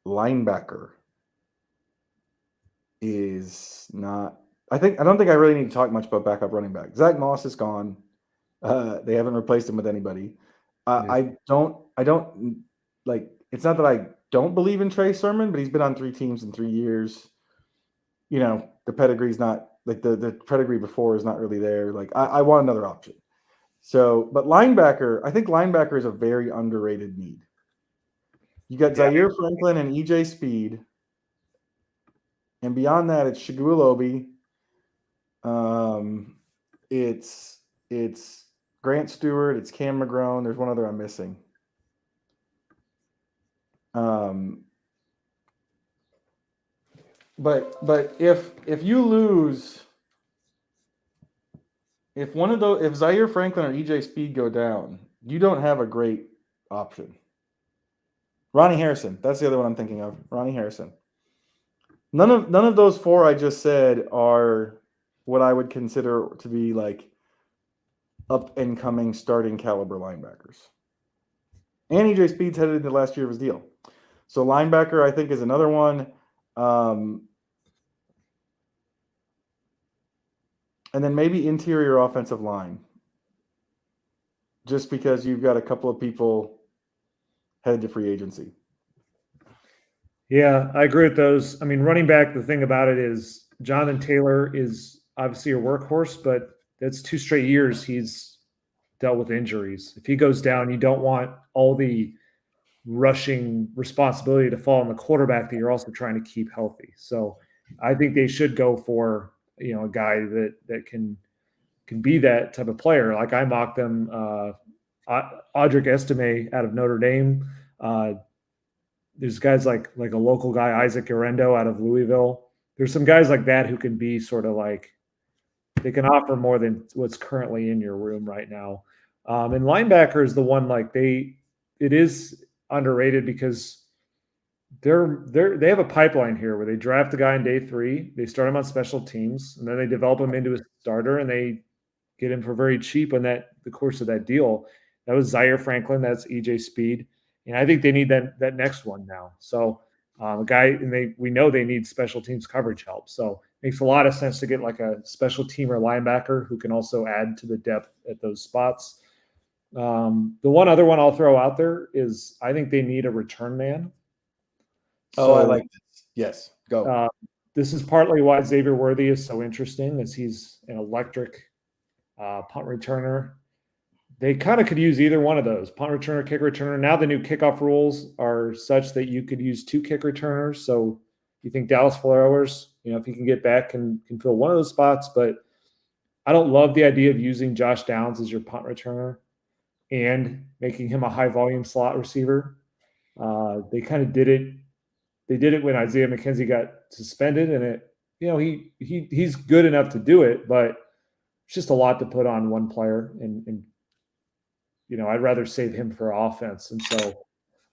[SPEAKER 1] Linebacker is not. I don't think I really need to talk much about backup running back. Zach Moss is gone. They haven't replaced him with anybody. I don't like. It's not that I don't believe in Trey Sermon, but he's been on 3 teams in 3 years. The pedigree's not like the pedigree before is not really there. Like I want another option. So, but linebacker, I think linebacker is a very underrated need. You got Zaire Franklin and EJ Speed. And beyond that, it's Shagulobi. It's Grant Stewart. It's Cam McGrone. There's one other I'm missing. But if you lose, if Zaire Franklin or EJ Speed go down, you don't have a great option. Ronnie Harrison, that's the other one I'm thinking of. Ronnie Harrison. None of those 4 I just said are what I would consider to be like up and coming starting caliber linebackers. And EJ Speed's headed into the last year of his deal. So linebacker, I think, is another one. And then maybe interior offensive line. Just because you've got a couple of people headed to free agency.
[SPEAKER 2] Yeah, I agree with those. I mean, running back, the thing about it is Jonathan Taylor is obviously a workhorse, but that's 2 straight years he's dealt with injuries. If he goes down, you don't want all the rushing responsibility to fall on the quarterback that you're also trying to keep healthy. So I think they should go for, a guy that can be that type of player. Like I mocked them, Audric Estime out of Notre Dame. There's guys like a local guy, Isaac Arendo out of Louisville. There's some guys like that who can be sort of like, they can offer more than what's currently in your room right now. And linebacker is the one, like it is underrated because they have a pipeline here where they draft a guy in day 3, they start him on special teams, and then they develop him into a starter, and they get him for very cheap on the course of that deal. That was Zaire Franklin. That's EJ Speed. And I think they need that next one now. So a guy, and we know they need special teams coverage help. So it makes a lot of sense to get like a special teamer linebacker who can also add to the depth at those spots. The one other one I'll throw out there is I think they need a return man.
[SPEAKER 1] I like this. Yes, go.
[SPEAKER 2] This is partly why Xavier Worthy is so interesting, as he's an electric punt returner. They kind of could use either one of those, punt returner, kick returner. Now the new kickoff rules are such that you could use 2 kick returners. So you think Dallas Flowers, if he can get back, can fill one of those spots. But I don't love the idea of using Josh Downs as your punt returner and making him a high volume slot receiver. They kind of did it. They did it when Isaiah McKenzie got suspended, and he's good enough to do it, but it's just a lot to put on one player, and I'd rather save him for offense. And so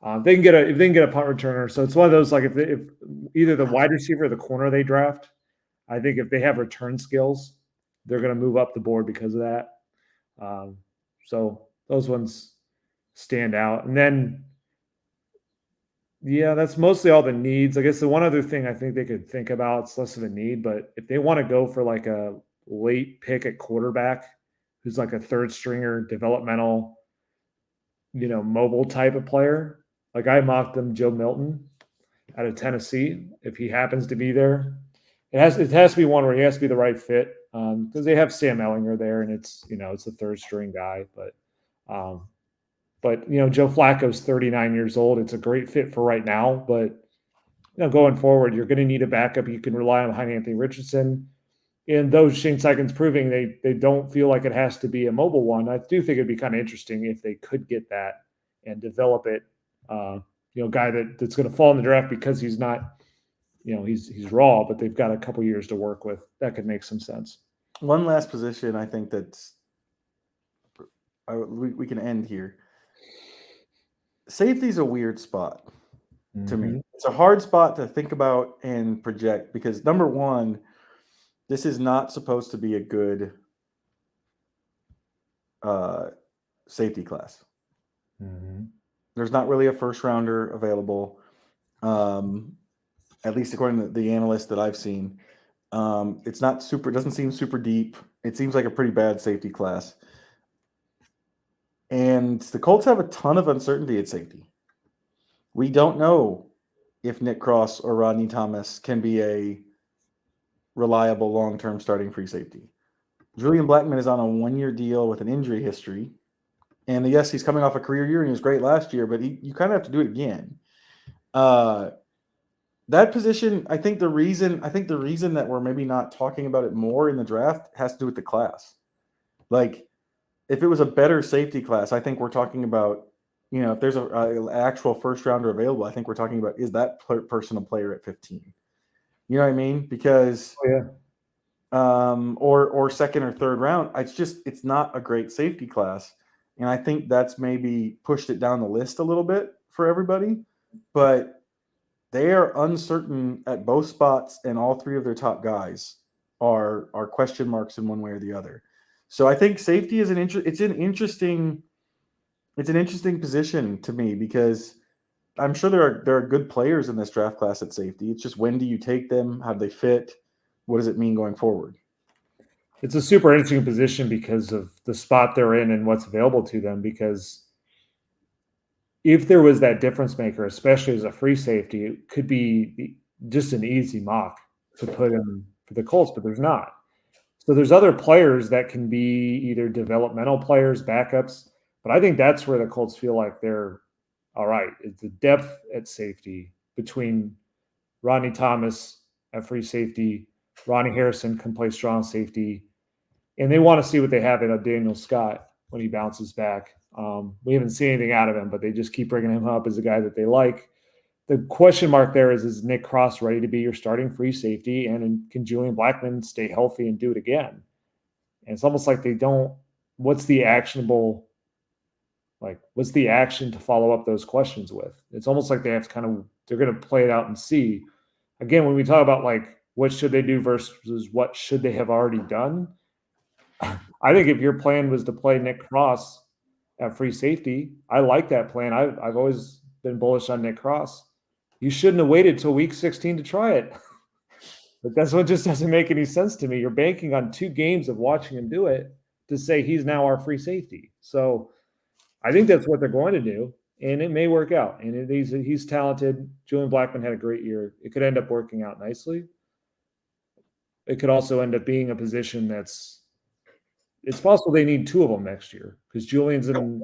[SPEAKER 2] if they can get a punt returner, so it's one of those, like if either the wide receiver or the corner they draft, I think if they have return skills, they're going to move up the board because of that. So those ones stand out. And then, yeah, that's mostly all the needs. I guess the one other thing I think they could think about, it's less of a need, but if they want to go for like a late pick at quarterback, who's like a third stringer, developmental, mobile type of player, like I mocked them, Joe Milton out of Tennessee. If he happens to be there, it has to be one where he has to be the right fit, because they have Sam Ellinger there, and it's a third string guy, but Joe Flacco's 39 years old. It's a great fit for right now, but going forward, you're going to need a backup you can rely on behind Anthony Richardson. And though Shane Steichen's proving they don't feel like it has to be a mobile one, I do think it'd be kind of interesting if they could get that and develop it. Guy that's going to fall in the draft because he's not, he's raw, but they've got a couple years to work with. That could make some sense.
[SPEAKER 1] One last position, I think we can end here. Safety's a weird spot to me. It's a hard spot to think about and project because, number one, this is not supposed to be a good safety class. There's not really a first rounder available, at least according to the analysts that I've seen. It's not super. It doesn't seem super deep. It seems like a pretty bad safety class. And the Colts have a ton of uncertainty at safety. We don't know if Nick Cross or Rodney Thomas can be a reliable long-term starting free safety. Julian Blackmon is on a 1-year deal with an injury history. And yes, he's coming off a career year and he was great last year, but you kind of have to do it again. That position, I think the reason that we're maybe not talking about it more in the draft has to do with the class. Like, if it was a better safety class, I think we're talking about, if there's an actual first rounder available, I think we're talking about, is that person a player at 15? You know what I mean? Because, or second or third round, it's not a great safety class. And I think that's maybe pushed it down the list a little bit for everybody. But they are uncertain at both spots, and all 3 of their top guys are question marks in one way or the other. So I think safety is an interesting position to me, because I'm sure there are good players in this draft class at safety. It's just, when do you take them? How do they fit? What does it mean going forward?
[SPEAKER 2] It's a super interesting position because of the spot they're in and what's available to them. Because if there was that difference maker, especially as a free safety, it could be just an easy mock to put in for the Colts, but there's not. So there's other players that can be either developmental players, backups, but I think that's where the Colts feel like they're all right. It's the depth at safety between Rodney Thomas at free safety, Ronnie Harrison can play strong safety, and they want to see what they have in a Daniel Scott when he bounces back. We haven't seen anything out of him, but they just keep bringing him up as a guy that they like. The question mark there is Nick Cross ready to be your starting free safety? And can Julian Blackmon stay healthy and do it again? And it's almost like they don't, what's the action to follow up those questions with? It's almost like they have to they're going to play it out and see. Again, when we talk about like, what should they do versus what should they have already done? I think if your plan was to play Nick Cross at free safety, I like that plan. I've always been bullish on Nick Cross. You shouldn't have waited till week 16 to try it. But that's what just doesn't make any sense to me. You're banking on 2 games of watching him do it to say he's now our free safety. So I think that's what they're going to do, and it may work out. And he's talented. Julian Blackmon had a great year. It could end up working out nicely. It could also end up being a position it's possible they need 2 of them next year because Julian's in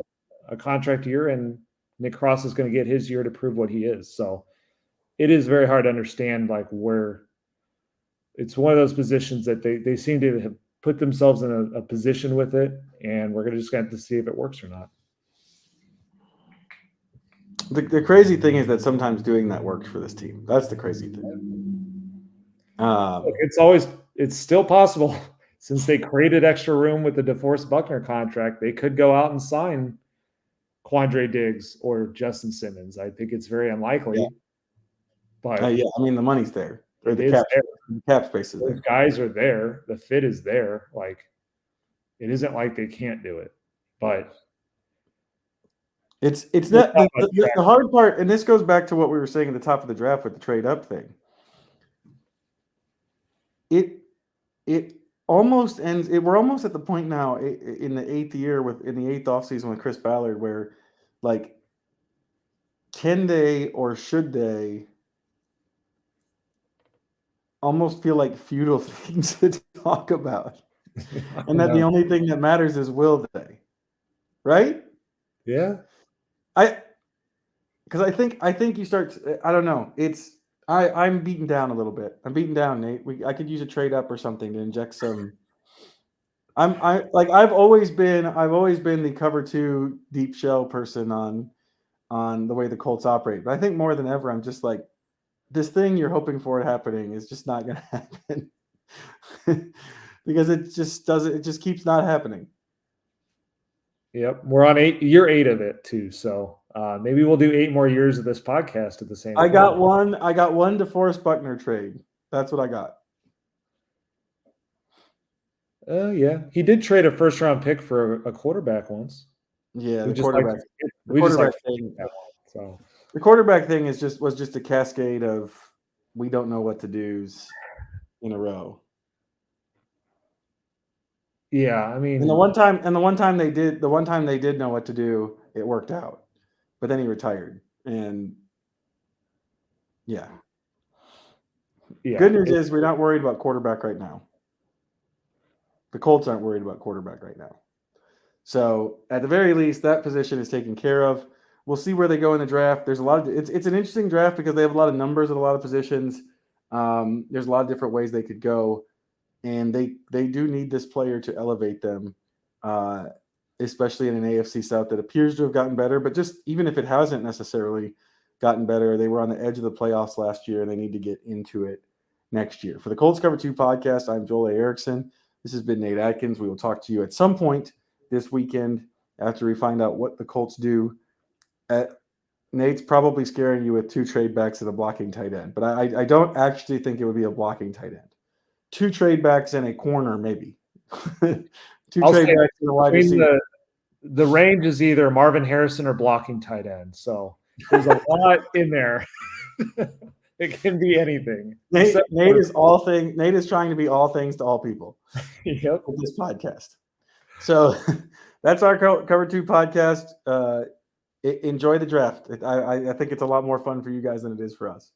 [SPEAKER 2] a contract year and Nick Cross is going to get his year to prove what he is. So it is very hard to understand like where it's one of those positions that they seem to have put themselves in a position with it, and we're just going to have to see if it works or not.
[SPEAKER 1] The crazy thing is that sometimes doing that works for this team. That's the crazy thing.
[SPEAKER 2] It's still possible. Since they created extra room with the DeForest Buckner contract, they could go out and sign Quandre Diggs or Justin Simmons. I think it's very unlikely.
[SPEAKER 1] Yeah.
[SPEAKER 2] But
[SPEAKER 1] I mean, the money's there. Or
[SPEAKER 2] the
[SPEAKER 1] cap space is there.
[SPEAKER 2] Those guys are there. The fit is there. Like, it isn't like they can't do it. But
[SPEAKER 1] it's not the hard part, and this goes back to what we were saying at the top of the draft with the trade up thing. It almost ends. We're almost at the point now in the 8th year in the 8th offseason with Chris Ballard, where like, can they or should they almost feel like futile things to talk about, and that the only thing that matters is will they, right?
[SPEAKER 2] Yeah,
[SPEAKER 1] because I think you start. I don't know. I'm beaten down a little bit. I'm beaten down, Nate. I could use a trade up or something to inject some. I've always been the cover 2 deep shell person on the way the Colts operate. But I think more than ever, I'm just like, this thing you're hoping for happening is just not going to happen because it just keeps not happening.
[SPEAKER 2] Yep. We're on year 8 of it too. So maybe we'll do 8 more years of this podcast at the same time. I got one
[SPEAKER 1] DeForest Buckner trade. That's what I got.
[SPEAKER 2] Yeah. He did trade a 1st-round pick for a quarterback once.
[SPEAKER 1] Yeah, the quarterback thing.
[SPEAKER 2] So
[SPEAKER 1] the quarterback thing was just a cascade of we don't know what to do's in a row.
[SPEAKER 2] Yeah, I mean,
[SPEAKER 1] and the one time they did know what to do, it worked out. But then he retired, and yeah. Good news is we're not worried about quarterback right now. The Colts aren't worried about quarterback right now. So at the very least, that position is taken care of. We'll see where they go in the draft. There's a lot of it's an interesting draft because they have a lot of numbers at a lot of positions. There's a lot of different ways they could go. And they do need this player to elevate them, especially in an AFC South that appears to have gotten better. But just even if it hasn't necessarily gotten better, they were on the edge of the playoffs last year, and they need to get into it next year. For the Colts Cover-2 podcast, I'm Joel A. Erickson. This has been Nate Atkins. We will talk to you at some point this weekend after we find out what the Colts do. Nate's probably scaring you with 2 trade backs and a blocking tight end, but I don't actually think it would be a blocking tight end. 2 trade backs and a corner, maybe. 2 trade backs and a wide receiver.
[SPEAKER 2] The range is either Marvin Harrison or blocking tight end. So there's a lot in there. It can be anything.
[SPEAKER 1] Nate is trying to be all things to all people.
[SPEAKER 2] Yep.
[SPEAKER 1] With this podcast. So that's our Cover-2 podcast. Enjoy the draft. I think it's a lot more fun for you guys than it is for us.